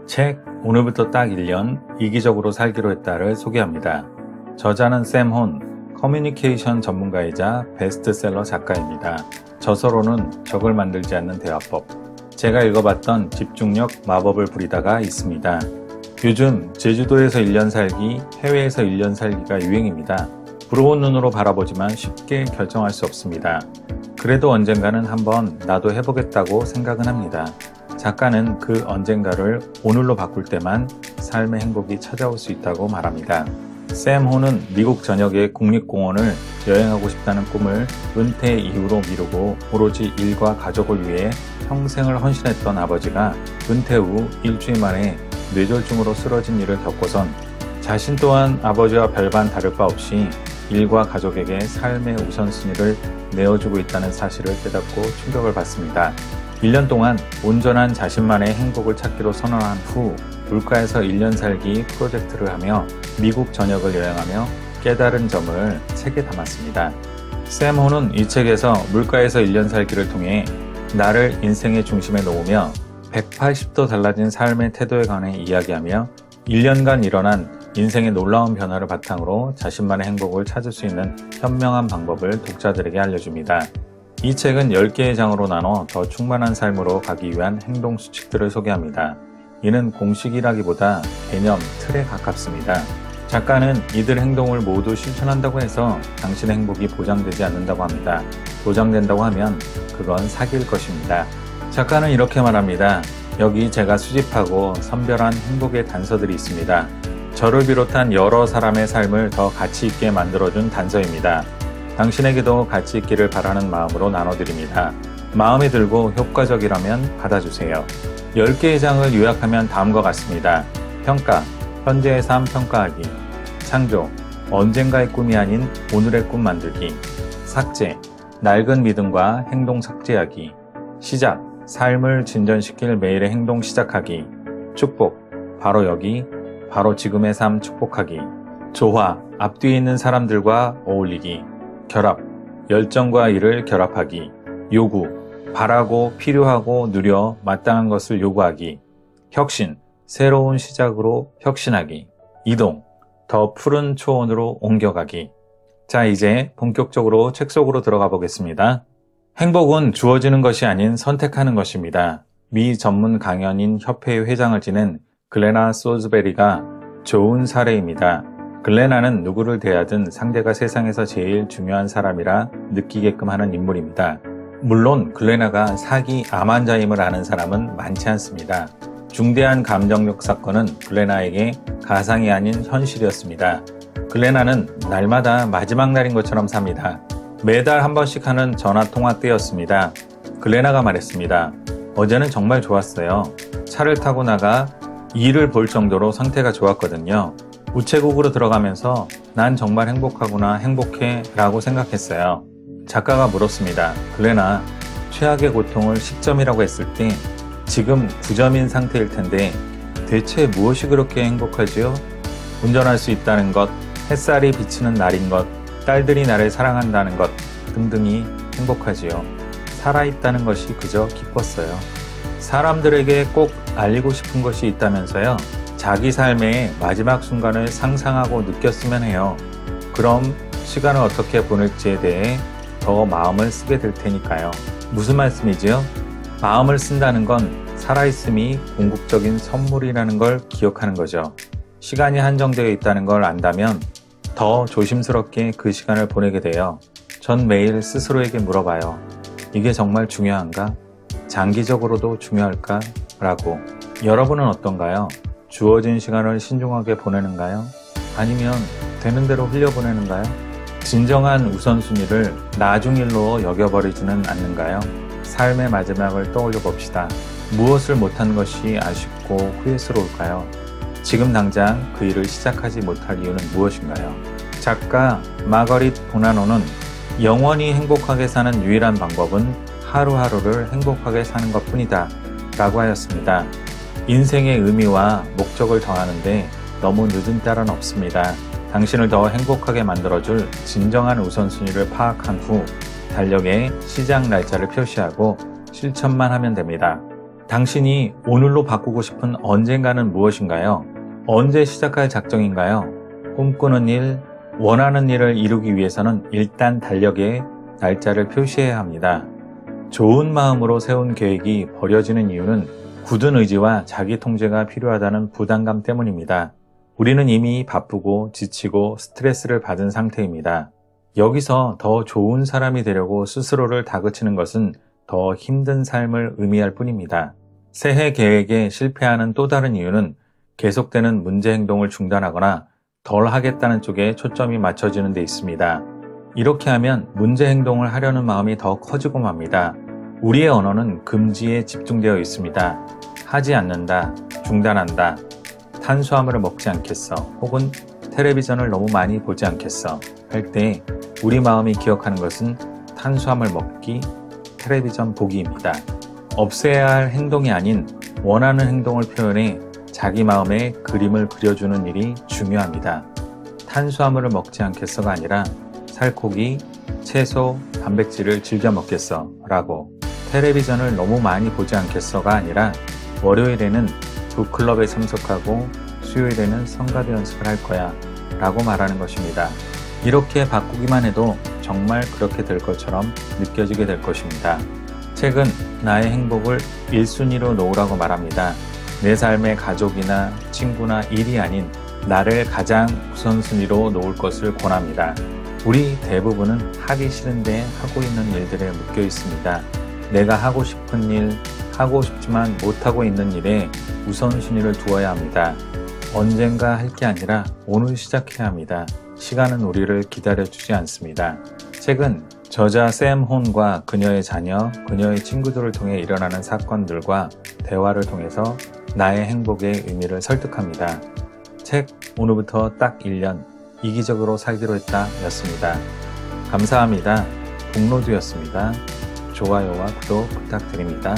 책 오늘부터 딱 1년 이기적으로 살기로 했다를 소개합니다. 저자는 샘 혼, 커뮤니케이션 전문가이자 베스트셀러 작가입니다. 저서로는 적을 만들지 않는 대화법, 제가 읽어봤던 집중력 마법을 부리다가 있습니다. 요즘 제주도에서 1년 살기, 해외에서 1년 살기가 유행입니다. 부러운 눈으로 바라보지만 쉽게 결정할 수 없습니다. 그래도 언젠가는 한번 나도 해보겠다고 생각은 합니다. 작가는 그 언젠가를 오늘로 바꿀 때만 삶의 행복이 찾아올 수 있다고 말합니다. 샘 혼은 미국 전역의 국립공원을 여행하고 싶다는 꿈을 은퇴 이후로 미루고 오로지 일과 가족을 위해 평생을 헌신했던 아버지가 은퇴 후 일주일 만에 뇌졸중으로 쓰러진 일을 겪고선 자신 또한 아버지와 별반 다를 바 없이 일과 가족에게 삶의 우선순위를 내어주고 있다는 사실을 깨닫고 충격을 받습니다. 1년 동안 온전한 자신만의 행복을 찾기로 선언한 후 물가에서 1년 살기 프로젝트를 하며 미국 전역을 여행하며 깨달은 점을 책에 담았습니다. 샘 혼은 이 책에서 물가에서 1년 살기를 통해 나를 인생의 중심에 놓으며 180도 달라진 삶의 태도에 관해 이야기하며 1년간 일어난 인생의 놀라운 변화를 바탕으로 자신만의 행복을 찾을 수 있는 현명한 방법을 독자들에게 알려줍니다. 이 책은 10개의 장으로 나눠 더 충만한 삶으로 가기 위한 행동 수칙들을 소개합니다. 이는 공식이라기보다 개념, 틀에 가깝습니다. 작가는 이들 행동을 모두 실천한다고 해서 당신의 행복이 보장되지 않는다고 합니다. 보장된다고 하면 그건 사기일 것입니다. 작가는 이렇게 말합니다. 여기 제가 수집하고 선별한 행복의 단서들이 있습니다. 저를 비롯한 여러 사람의 삶을 더 가치 있게 만들어준 단서입니다. 당신에게도 가치 있기를 바라는 마음으로 나눠드립니다. 마음에 들고 효과적이라면 받아주세요. 10개의 장을 요약하면 다음과 같습니다. 평가, 현재의 삶 평가하기. 창조, 언젠가의 꿈이 아닌 오늘의 꿈 만들기. 삭제, 낡은 믿음과 행동 삭제하기. 시작, 삶을 진전시킬 매일의 행동 시작하기. 축복, 바로 여기, 바로 지금의 삶 축복하기. 조화, 앞뒤에 있는 사람들과 어울리기. 결합, 열정과 일을 결합하기. 요구, 바라고 필요하고 누려 마땅한 것을 요구하기. 혁신, 새로운 시작으로 혁신하기. 이동, 더 푸른 초원으로 옮겨가기. 자, 이제 본격적으로 책 속으로 들어가 보겠습니다. 행복은 주어지는 것이 아닌 선택하는 것입니다. 미 전문 강연인 협회의 회장을 지낸 글레나 솔즈베리가 좋은 사례입니다. 글레나는 누구를 대하든 상대가 세상에서 제일 중요한 사람이라 느끼게끔 하는 인물입니다. 물론 글레나가 사기 암 환자임을 아는 사람은 많지 않습니다. 중대한 감정력 사건은 글레나에게 가상이 아닌 현실이었습니다. 글레나는 날마다 마지막 날인 것처럼 삽니다. 매달 한 번씩 하는 전화통화 때였습니다. 글레나가 말했습니다. 어제는 정말 좋았어요. 차를 타고 나가 일을 볼 정도로 상태가 좋았거든요. 우체국으로 들어가면서 난 정말 행복하구나, 행복해 라고 생각했어요. 작가가 물었습니다. 글레나, 최악의 고통을 10점이라고 했을 때 지금 9점인 상태일 텐데 대체 무엇이 그렇게 행복하지요? 운전할 수 있다는 것, 햇살이 비치는 날인 것, 딸들이 나를 사랑한다는 것 등등이 행복하지요. 살아있다는 것이 그저 기뻤어요. 사람들에게 꼭 알리고 싶은 것이 있다면서요. 자기 삶의 마지막 순간을 상상하고 느꼈으면 해요. 그럼 시간을 어떻게 보낼지에 대해 더 마음을 쓰게 될 테니까요. 무슨 말씀이지요? 마음을 쓴다는 건 살아있음이 궁극적인 선물이라는 걸 기억하는 거죠. 시간이 한정되어 있다는 걸 안다면 더 조심스럽게 그 시간을 보내게 돼요. 전 매일 스스로에게 물어봐요. 이게 정말 중요한가? 장기적으로도 중요할까? 라고. 여러분은 어떤가요? 주어진 시간을 신중하게 보내는가요? 아니면 되는 대로 흘려보내는가요? 진정한 우선순위를 나중 일로 여겨버리지는 않는가요? 삶의 마지막을 떠올려 봅시다. 무엇을 못한 것이 아쉽고 후회스러울까요? 지금 당장 그 일을 시작하지 못할 이유는 무엇인가요? 작가 마거릿 보나노는 영원히 행복하게 사는 유일한 방법은 하루하루를 행복하게 사는 것뿐이다 라고 하였습니다. 인생의 의미와 목적을 정하는데 너무 늦은 때는 없습니다. 당신을 더 행복하게 만들어줄 진정한 우선순위를 파악한 후 달력에 시작 날짜를 표시하고 실천만 하면 됩니다. 당신이 오늘로 바꾸고 싶은 언젠가는 무엇인가요? 언제 시작할 작정인가요? 꿈꾸는 일, 원하는 일을 이루기 위해서는 일단 달력에 날짜를 표시해야 합니다. 좋은 마음으로 세운 계획이 버려지는 이유는 굳은 의지와 자기 통제가 필요하다는 부담감 때문입니다. 우리는 이미 바쁘고 지치고 스트레스를 받은 상태입니다. 여기서 더 좋은 사람이 되려고 스스로를 다그치는 것은 더 힘든 삶을 의미할 뿐입니다. 새해 계획에 실패하는 또 다른 이유는 계속되는 문제 행동을 중단하거나 덜 하겠다는 쪽에 초점이 맞춰지는 데 있습니다. 이렇게 하면 문제 행동을 하려는 마음이 더 커지고 맙니다. 우리의 언어는 금지에 집중되어 있습니다. 하지 않는다, 중단한다, 탄수화물을 먹지 않겠어, 혹은 텔레비전을 너무 많이 보지 않겠어 할 때 우리 마음이 기억하는 것은 탄수화물 먹기, 텔레비전 보기입니다. 없애야 할 행동이 아닌 원하는 행동을 표현해 자기 마음에 그림을 그려주는 일이 중요합니다. 탄수화물을 먹지 않겠어가 아니라 살코기, 채소, 단백질을 즐겨 먹겠어 라고, 텔레비전을 너무 많이 보지 않겠어가 아니라 월요일에는 북클럽에 참석하고 수요일에는 성가대 연습을 할 거야 라고 말하는 것입니다. 이렇게 바꾸기만 해도 정말 그렇게 될 것처럼 느껴지게 될 것입니다. 책은 나의 행복을 1순위로 놓으라고 말합니다. 내 삶의 가족이나 친구나 일이 아닌 나를 가장 우선순위로 놓을 것을 권합니다. 우리 대부분은 하기 싫은데 하고 있는 일들에 묶여 있습니다. 내가 하고 싶은 일, 하고 싶지만 못하고 있는 일에 우선순위를 두어야 합니다. 언젠가 할 게 아니라 오늘 시작해야 합니다. 시간은 우리를 기다려주지 않습니다. 책은 저자 샘 혼과 그녀의 자녀, 그녀의 친구들을 통해 일어나는 사건들과 대화를 통해서 나의 행복의 의미를 설득합니다. 책 오늘부터 딱 1년 이기적으로 살기로 했다 였습니다. 감사합니다. 북로드였습니다. 좋아요와 구독 부탁드립니다.